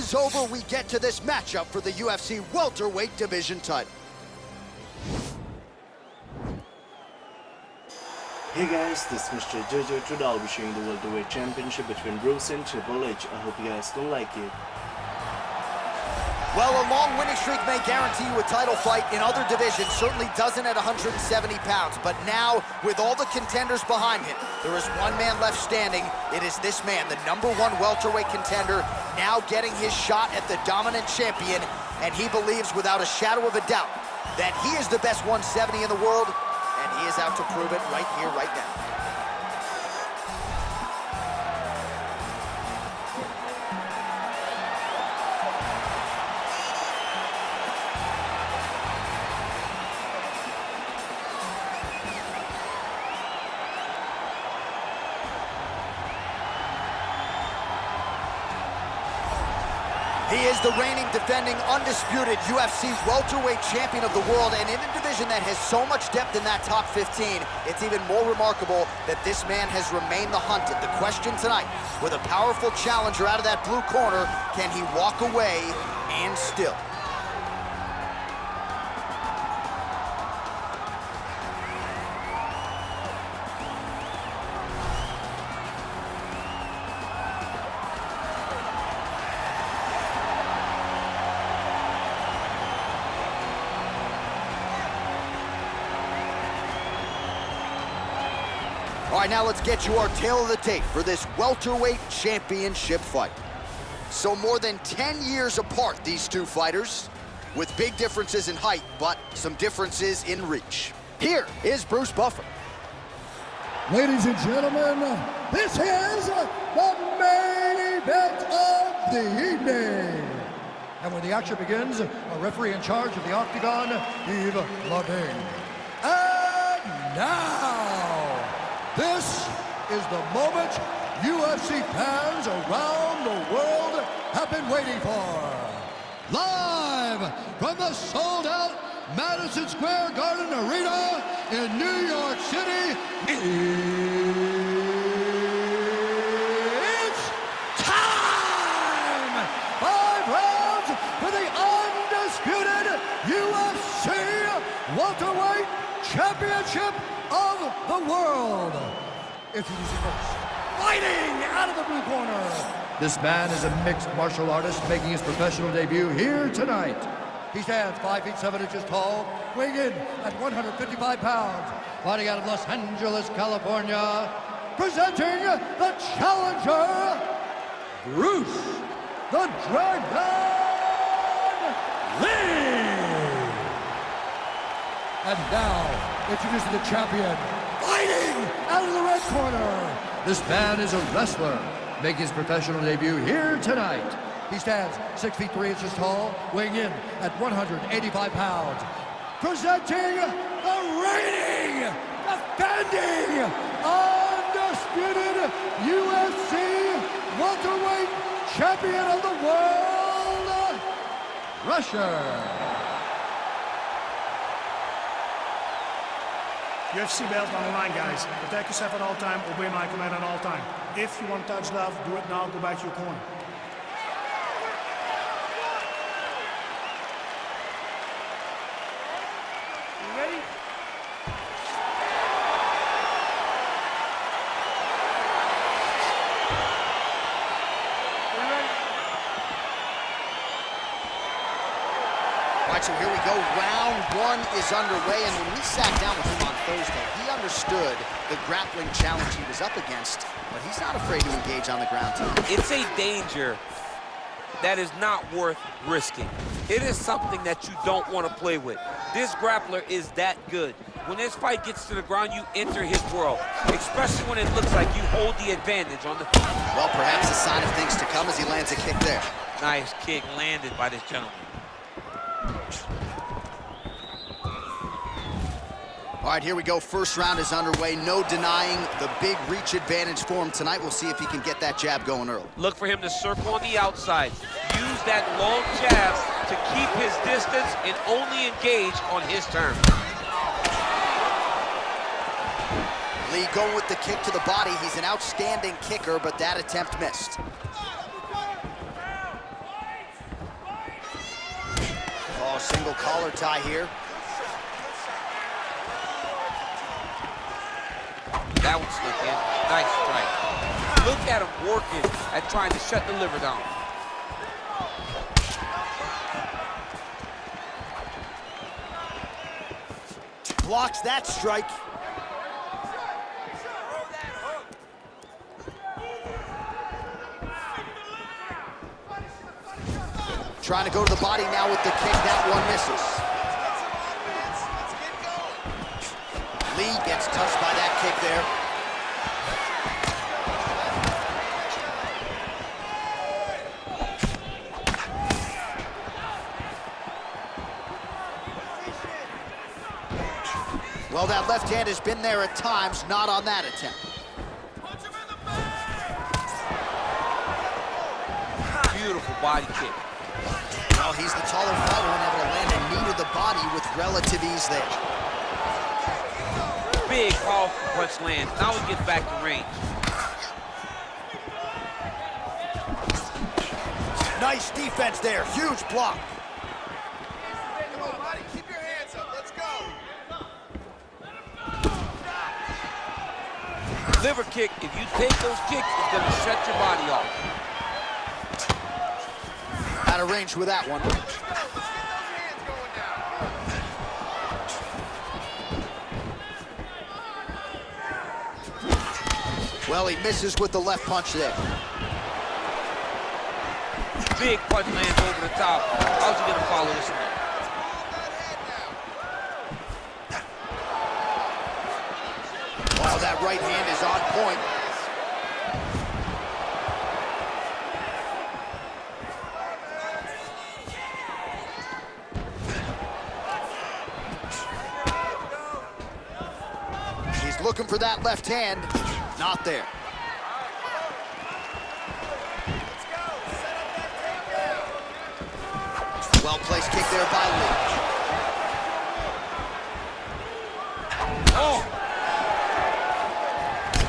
is over, we get to this matchup for the UFC welterweight division title. Hey guys, this is Mr. Jojo. Today I'll be showing the welterweight championship between Bruce and Triple H. I hope you guys don't like it. Well, a long winning streak may guarantee you a title fight in other divisions, certainly doesn't at 170 pounds. But now, with all the contenders behind him, there is one man left standing. It is this man, the #1 welterweight contender, now getting his shot at the dominant champion. And he believes without a shadow of a doubt that he is the best 170 in the world, and he is out to prove it right here, right now. He is the reigning, defending, undisputed UFC welterweight champion of the world, and in a division that has so much depth in that top 15, it's even more remarkable that this man has remained the hunted. The question tonight, with a powerful challenger out of that blue corner, can he walk away and still? All right, now let's get you our tale of the tape for this welterweight championship fight. So more than 10 years apart, these two fighters, with big differences in height, but some differences in reach. Here is Bruce Buffer. Ladies and gentlemen, this is the main event of the evening. And when the action begins, a referee in charge of the Octagon, Yves Larding. And now, this is the moment UFC fans around the world have been waiting for. Live from the sold-out Madison Square Garden Arena in New York City, it's time! 5 rounds for the undisputed UFC welterweight championship of the world. Introducing first, fighting out of the blue corner. This man is a mixed martial artist making his professional debut here tonight. He stands 5 feet 7 inches tall, weighing in at 155 pounds, fighting out of Los Angeles, California. Presenting the challenger, Bruce the Dragon Lee. And now, introducing the champion, fighting out of the red corner. This man is a wrestler, making his professional debut here tonight. He stands 6 feet 3 inches tall, weighing in at 185 pounds. Presenting the reigning, defending, undisputed UFC welterweight champion of the world, Rusher. UFC belts on the line, guys. Protect yourself at all time, obey my command at all time. If you want to touch love, do it now, go back to your corner. You ready? All right, so here we go. Round 1 is underway, and when we sat down with him on Thursday, he understood the grappling challenge he was up against, but he's not afraid to engage on the ground, too. It's a danger that is not worth risking. It is something that you don't want to play with. This grappler is that good. When this fight gets to the ground, you enter his world, especially when it looks like you hold the advantage on the feet. Well, perhaps a sign of things to come as he lands a kick there. Nice kick landed by this gentleman. All right, here we go. First round is underway. No denying the big reach advantage for him tonight. We'll see if he can get that jab going early. Look for him to circle on the outside. Use that long jab to keep his distance and only engage on his terms. Lee going with the kick to the body. He's an outstanding kicker, but that attempt missed. Single collar tie here. That one slipped in. Nice strike. Look at him working at trying to shut the liver down. Blocks that strike. Trying to go to the body now with the kick. That one misses. Lee gets touched by that kick there. Well, that left hand has been there at times, not on that attempt. Beautiful body kick. Well, he's the taller fighter and able to land a knee to the body with relative ease there. Big, powerful punch lands. Now he gets back to range. Nice defense there, huge block. Come on, buddy, keep your hands up. Let's go. Liver kick, if you take those kicks, it's gonna shut your body off. Out of range with that one. Well, he misses with the left punch there. Big punch lands over the top. How's he gonna follow this one? Wow, that right hand is on point. He's looking for that left hand. Not there. Well-placed kick there by Lee.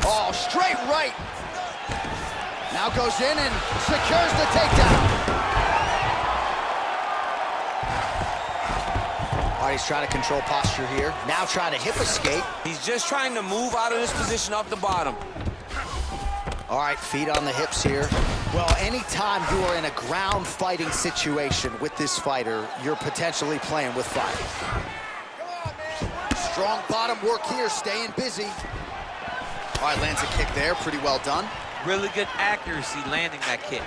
Oh, straight right. Now goes in and secures the takedown. All right, he's trying to control posture here. Now trying to hip escape. He's just trying to move out of this position off the bottom. All right, feet on the hips here. Well, anytime you are in a ground fighting situation with this fighter, you're potentially playing with fire. Strong bottom work here, staying busy. All right, lands a kick there, pretty well done. Really good accuracy landing that kick.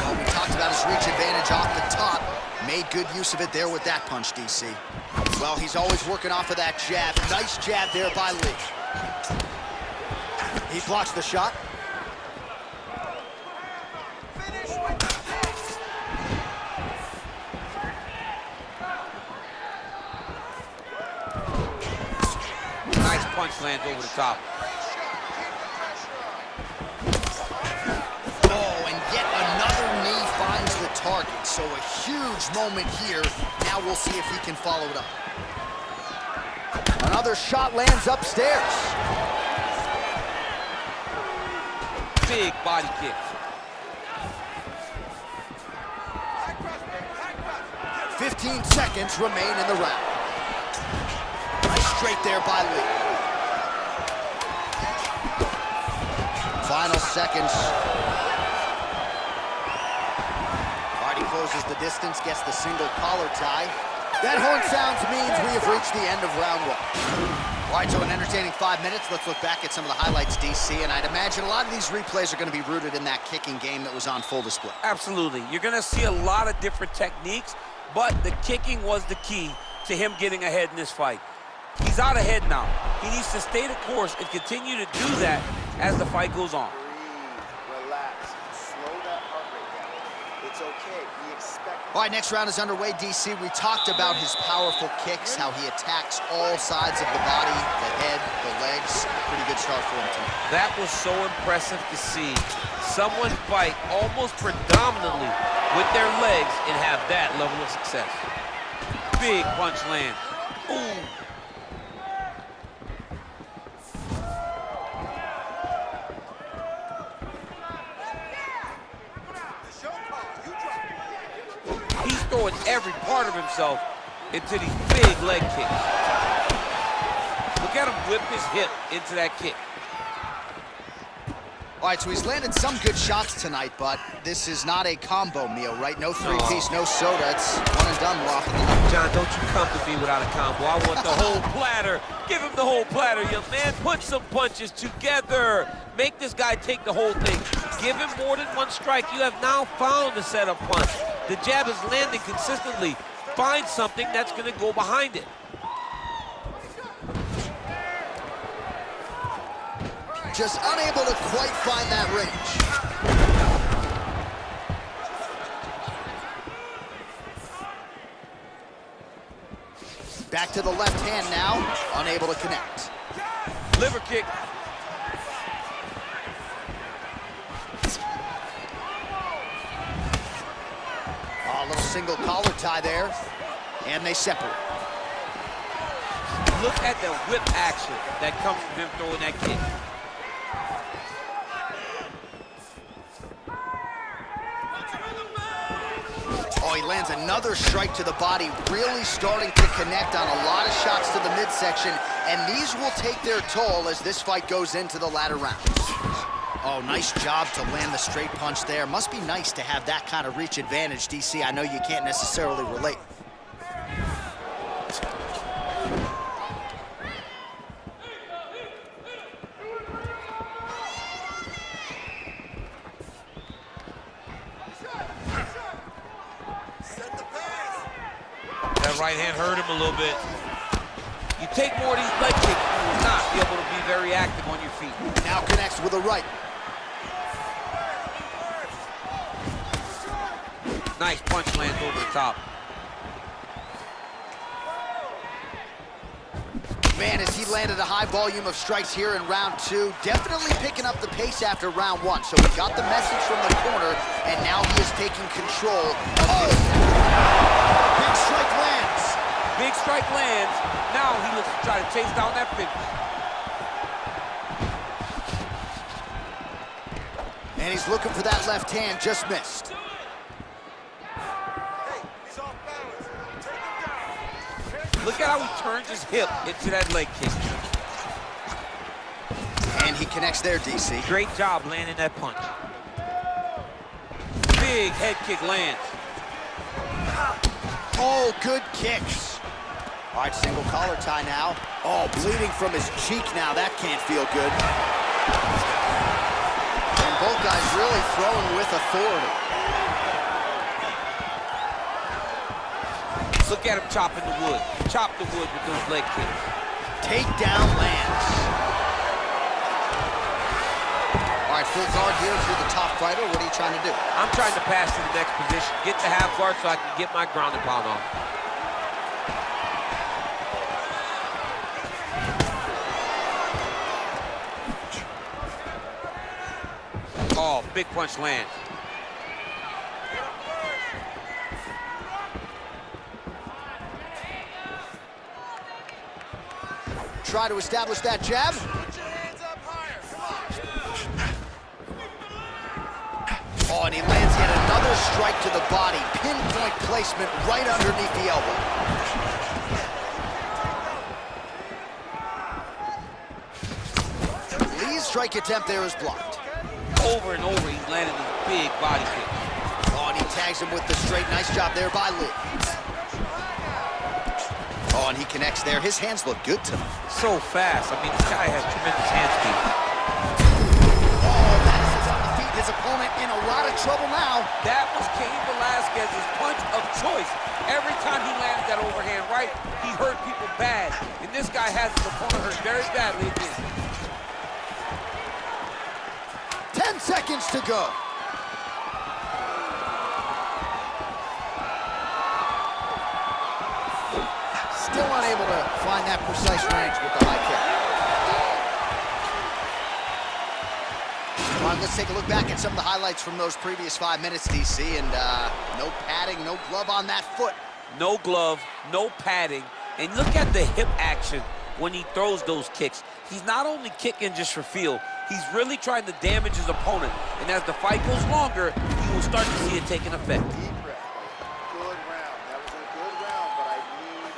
Well, we talked about his reach advantage off the top. Made good use of it there with that punch, DC. Well, he's always working off of that jab. Nice jab there by Lee. He blocks the shot. Nice punch lands over the top. Oh, and yet another knee finds the target. So a huge moment here. Now we'll see if he can follow it up. Another shot lands upstairs. Big body kick. "15 seconds remain in the round. Nice straight there by Lee. Final seconds. Hardy closes the distance, gets the single collar tie. That horn sounds means we have reached the end of round one. All right, so an entertaining 5 minutes. Let's look back at some of the highlights, DC, and I'd imagine a lot of these replays are going to be rooted in that kicking game that was on full display. Absolutely. You're going to see a lot of different techniques, but the kicking was the key to him getting ahead in this fight. He's out ahead now. He needs to stay the course and continue to do that as the fight goes on. Breathe, relax, slow that heart rate down. It's okay, we expect... All right, next round is underway, DC. We talked about his powerful kicks, how he attacks all sides of the body, the head, the legs. Pretty good start for him tonight. That was so impressive to see. Someone fight almost predominantly with their legs and have that level of success. Big punch land. Ooh. He's throwing every part of himself into these big leg kicks. Look at him whip his hip into that kick. All right, so he's landed some good shots tonight, but this is not a combo meal, right? No three-piece, no soda. It's one and done, more often than not. John, don't you come to me without a combo. I want the whole platter. Give him the whole platter, young man. Put some punches together. Make this guy take the whole thing. Give him more than one strike. You have now found the setup punch. The jab is landing consistently. Find something that's going to go behind it. Just unable to quite find that range. Back to the left hand now, unable to connect. Liver kick. A little single collar tie there, and they separate. Look at the whip action that comes from him throwing that kick. Oh, he lands another strike to the body, really starting to connect on a lot of shots to the midsection, and these will take their toll as this fight goes into the latter rounds. Oh, nice job to land the straight punch there. Must be nice to have that kind of reach advantage, DC. I know you can't necessarily relate. That right hand hurt him a little bit. You take more of these leg kicks, you will not be able to be very active on your feet. Now connects with a right. Nice punch lands over the top. Man, as he landed a high volume of strikes here in round two, definitely picking up the pace after round one. So he got the message from the corner, and now he is taking control of Big strike lands. Big strike lands. Now he looks to try to chase down that finish. And he's looking for that left hand, just missed. Look at how he turns his hip into that leg kick. And he connects there, DC. Great job landing that punch. Big head kick lands. Oh, good kicks. All right, single collar tie now. Oh, bleeding from his cheek now. That can't feel good. And both guys really throwing with authority. Look at him chopping the wood. Chop the wood with those leg kicks. Takedown lands. All right, full guard here if you're the top fighter. What are you trying to do? I'm trying to pass to the next position, get to half guard so I can get my ground and pound on. Oh, big punch lands. Try to establish that jab. Oh, and he lands yet another strike to the body. Pinpoint placement right underneath the elbow. Lee's strike attempt there is blocked. Over and over, he's landing these big body kicks. Oh, and he tags him with the straight. Nice job there by Lee. Oh, and he connects there. His hands look good tonight. So fast. I mean, this guy has tremendous hand speed. Oh, that is on the feet. His opponent in a lot of trouble now. That was Cain Velasquez's punch of choice. Every time he landed that overhand right, he hurt people bad. And this guy has his opponent hurt very badly again. 10 seconds to go. Still unable to find that precise range with the high kick. All right, let's take a look back at some of the highlights from those previous 5 minutes, DC, and no padding, no glove on that foot. No glove, no padding, and look at the hip action when he throws those kicks. He's not only kicking just for feel, he's really trying to damage his opponent, and as the fight goes longer, you will start to see it taking effect. Deep breath. Good round. That was a good round, but I need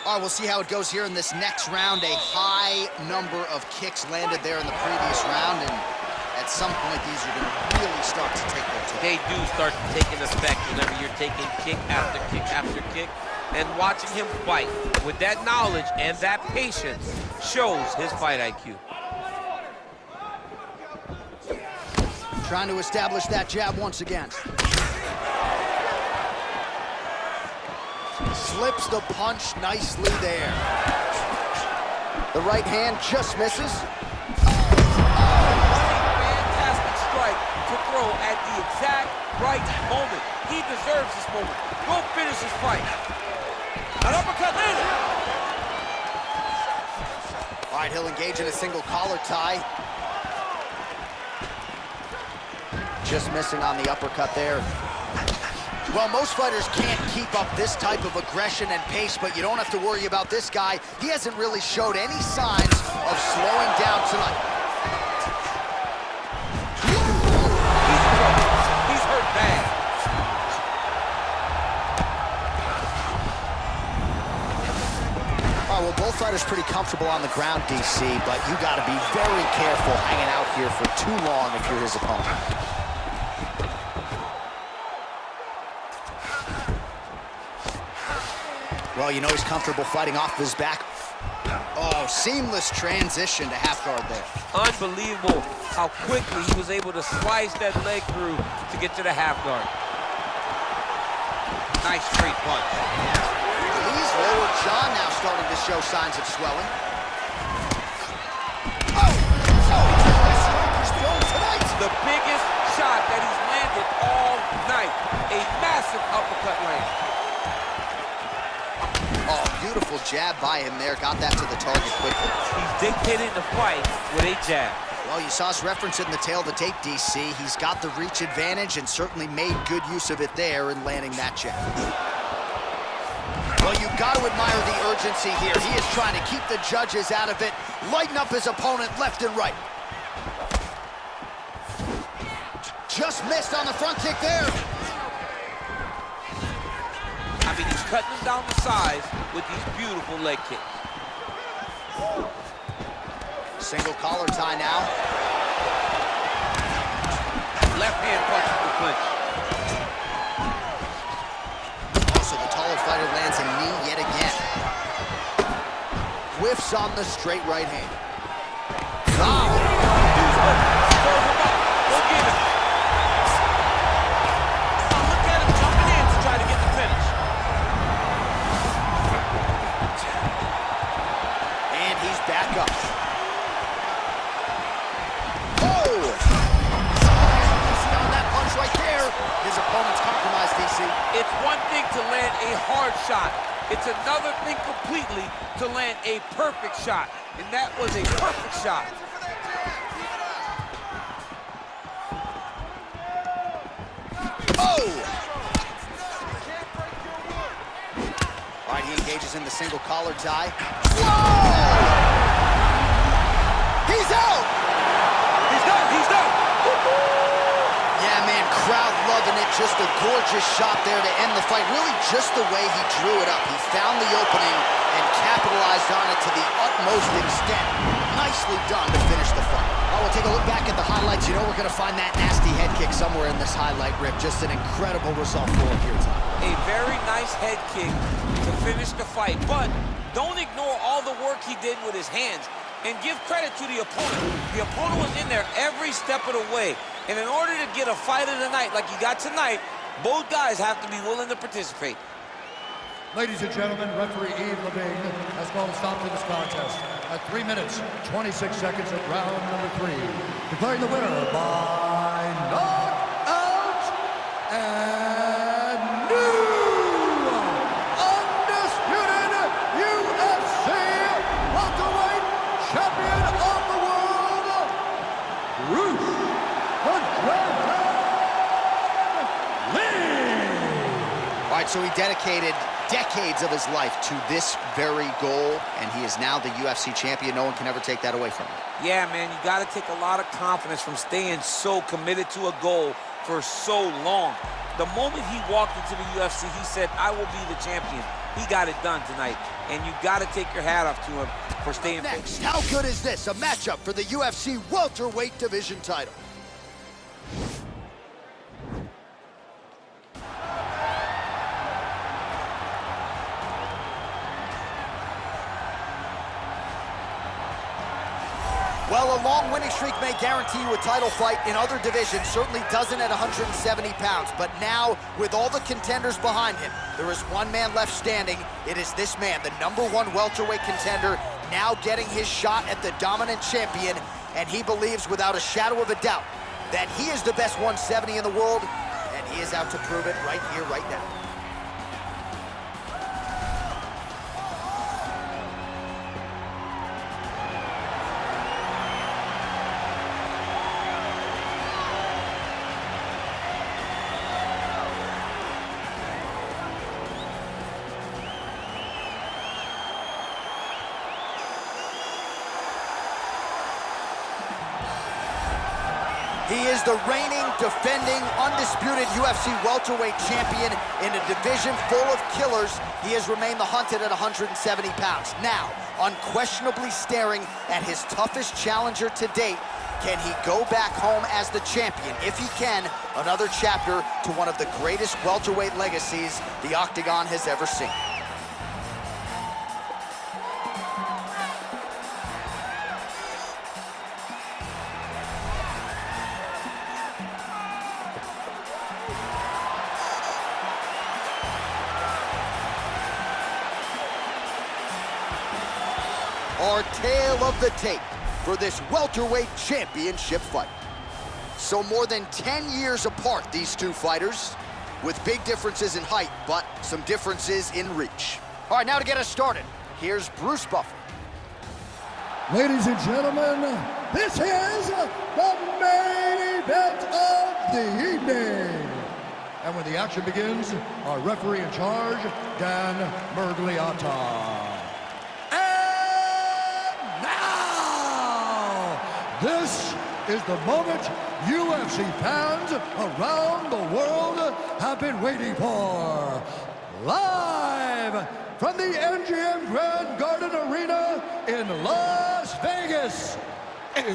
All right, we'll see how it goes here in this next round. A high number of kicks landed there in the previous round, and at some point, these are going to really start to take their toll. They do start to take an effect whenever you're taking kick after kick after kick. And watching him fight with that knowledge and that patience shows his fight IQ. Trying to establish that jab once again. Slips the punch nicely there. The right hand just misses. Fantastic strike to throw at the exact right moment. He deserves this moment. Go finish his fight. An uppercut landed. All right, he'll engage in a single collar tie. Just missing on the uppercut there. Well, most fighters can't keep up this type of aggression and pace, but you don't have to worry about this guy. He hasn't really showed any signs of slowing down tonight. He's hurt bad. All right, well, both fighters pretty comfortable on the ground, DC, but you got to be very careful hanging out here for too long if you're his opponent. Well, you know he's comfortable fighting off his back. Oh, seamless transition to half guard there. Unbelievable how quickly he was able to slice that leg through to get to the half guard. Nice straight punch. Lee's lower jaw now starting to show signs of swelling. Striker's thrown tonight. The biggest shot that he's landed all night. A massive uppercut land. Oh, beautiful jab by him there. Got that to the target quickly. He's dictating the fight with a jab. Well, you saw us reference it in the tail of the tape, DC. He's got the reach advantage and certainly made good use of it there in landing that jab. Well, you've got to admire the urgency here. He is trying to keep the judges out of it, lighten up his opponent left and right. Just missed on the front kick there. I mean, he's cutting him down the size with these beautiful leg kicks. Single collar tie now. Left hand punch to the clinch. Also, the taller fighter lands a knee yet again. Whiffs on the straight right hand. Wow. Go get him. Look at him jumping in to try to get the finish. And he's back up. Oh! On that punch right there. His opponent's compromised, DC. It's one thing to land a hard shot. It's another thing completely to land a perfect shot. And that was a perfect shot. Oh! All right, he engages in the single collar tie. Whoa! He's out! He's done, he's done. Yeah, man, crowd loving it. Just a gorgeous shot there to end the fight. Really just the way he drew it up. He found the opening and capitalized on it to the utmost extent. Nicely done to finish the fight. Oh, we'll take a look back at the highlights. You know we're going to find that nasty head kick somewhere in this highlight rip. Just an incredible result for him here tonight. A very nice head kick to finish the fight, but don't ignore all the work he did with his hands and give credit to the opponent. The opponent was in there every step of the way, and in order to get a fight of the night like you got tonight, both guys have to be willing to participate. Ladies and gentlemen, referee Yves Levine has called a stop to this contest at 3 minutes, 26 seconds of round number 3. Declaring the winner by knockout and new undisputed UFC welterweight champion of the world, Bruce the Dragon Lee. All right, so he dedicated decades of his life to this very goal, and he is now the UFC champion. No one can ever take that away from him. Yeah, man, you got to take a lot of confidence from staying so committed to a goal for so long. The moment he walked into the UFC, he said, I will be the champion. He got it done tonight. And you got to take your hat off to him for staying Next, how good is this? A matchup for the UFC welterweight division title. Well, a long winning streak may guarantee you a title fight in other divisions, certainly doesn't at 170 pounds. But now, with all the contenders behind him, there is one man left standing. It is this man, the #1 welterweight contender, now getting his shot at the dominant champion. And he believes without a shadow of a doubt that he is the best 170 in the world, and he is out to prove it right here, right now. He is the reigning, defending, undisputed UFC welterweight champion in a division full of killers. He has remained the hunted at 170 pounds. Now, unquestionably staring at his toughest challenger to date. Can he go back home as the champion? If he can, another chapter to one of the greatest welterweight legacies the Octagon has ever seen. Our tale of the tape for this welterweight championship fight. So more than 10 years apart, these two fighters, with big differences in height, but some differences in reach. All right, now to get us started, here's Bruce Buffer. Ladies and gentlemen, this is the main event of the evening. And when the action begins, our referee in charge, Dan Mergliata. This is the moment UFC fans around the world have been waiting for. Live from the MGM Grand Garden Arena in Las Vegas, it's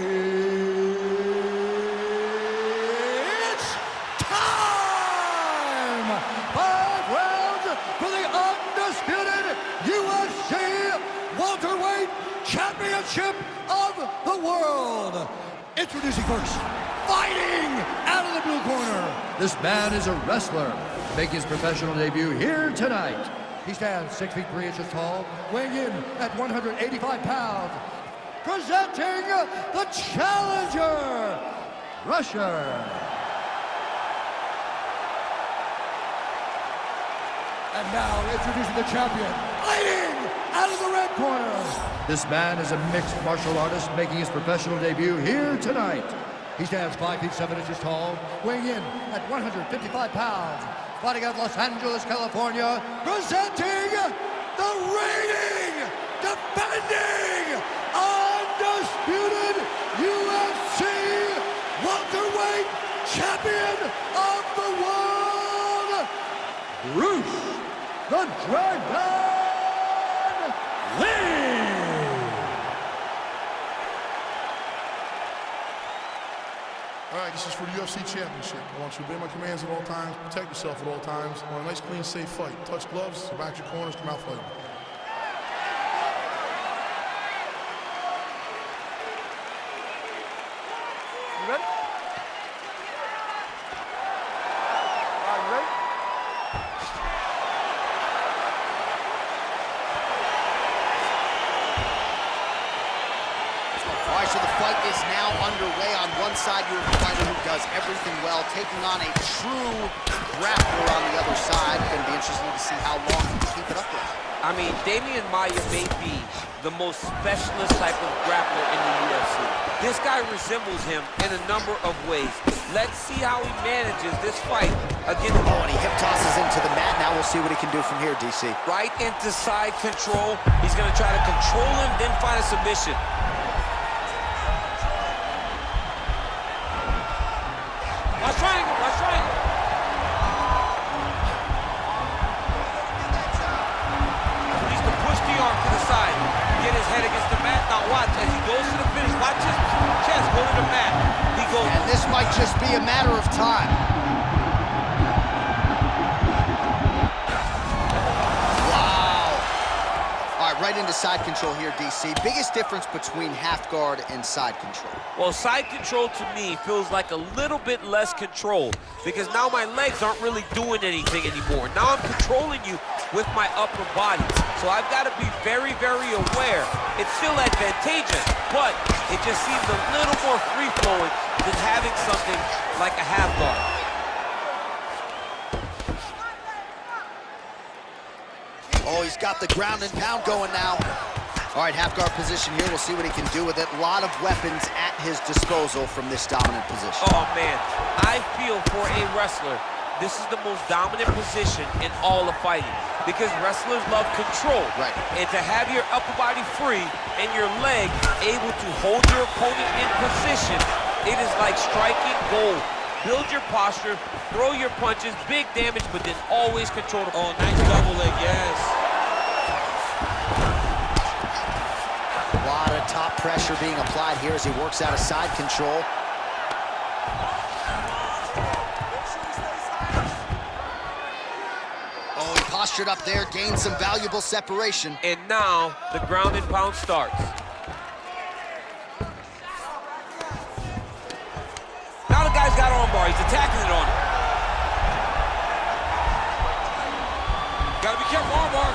time! 5 rounds for the undisputed UFC welterweight championship of the world. Introducing first, fighting out of the blue corner. This man is a wrestler, making his professional debut here tonight. He stands 6 feet 3 inches tall, weighing in at 185 pounds. Presenting the challenger, Russia. And now introducing the champion, fighting out of the red corner. This man is a mixed martial artist making his professional debut here tonight. He stands 5 feet 7 inches tall, weighing in at 155 pounds. Fighting out of Los Angeles, California, presenting the reigning, defending, undisputed UFC welterweight champion of the world, Bruce the Dragon Lee! All right, this is for the UFC Championship. I want you to obey my commands at all times, protect yourself at all times. I want a nice, clean, safe fight. Touch gloves, back your corners, come out fighting. You ready? Are you ready? All right, so the fight is now underway. On one side, you have a fighter who does everything well, taking on a true grappler on the other side. Going to be interesting to see how long he can keep it up with. I mean, Damian Maia may be the most specialist type of grappler in the UFC. This guy resembles him in a number of ways. Let's see how he manages this fight against... Oh, and he hip tosses into the mat. Now we'll see what he can do from here, DC. Right into side control. He's going to try to control him, then find a submission. Watch triangle, watch triangle. be a matter of time. Wow. All right, right into side control here, DC. Biggest difference between half guard and side control? Well, side control to me feels like a little bit less control because now my legs aren't really doing anything anymore. Now I'm controlling you with my upper body. So I've got to be very, very aware. It's still advantageous, but it just seems a little more free-flowing than having something like a half guard. Oh, he's got the ground and pound going now. All right, half guard position here. We'll see what he can do with it. A lot of weapons at his disposal from this dominant position. Oh, man. I feel for a wrestler, this is the most dominant position in all of fighting because wrestlers love control. Right. And to have your upper body free and your leg able to hold your opponent in position, it is like striking gold. Build your posture, throw your punches, big damage, but then always control the... Oh, nice double leg, yes. A lot of top pressure being applied here as he works out of side control. Oh, he postured up there, gained some valuable separation. And now the ground and pound starts. Now the guy's got armbar, he's attacking it on him. Gotta be careful, armbar.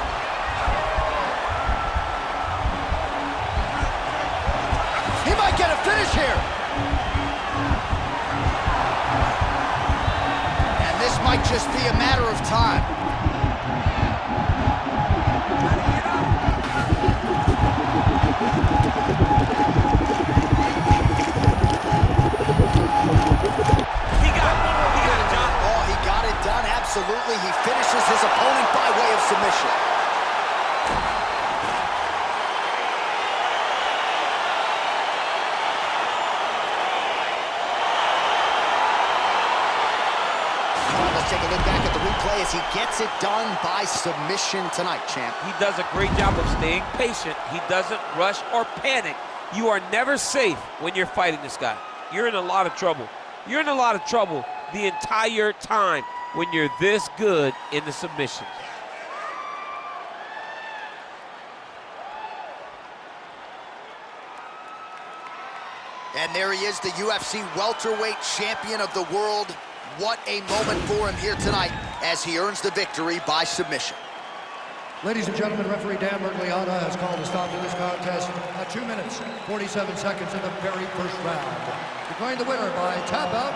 He might get a finish here. And this might just be a matter of time. Absolutely, he finishes his opponent by way of submission. Let's take a look back at the replay as he gets it done by submission tonight, champ. He does a great job of staying patient. He doesn't rush or panic. You are never safe when you're fighting this guy. You're in a lot of trouble. You're in a lot of trouble the entire time when you're this good in the submission. And there he is, the UFC welterweight champion of the world. What a moment for him here tonight as he earns the victory by submission. Ladies and gentlemen, referee Dan Mergliata has called a stop to this contest at 2 minutes, 47 seconds in the very first round. Declaring the winner by tap out.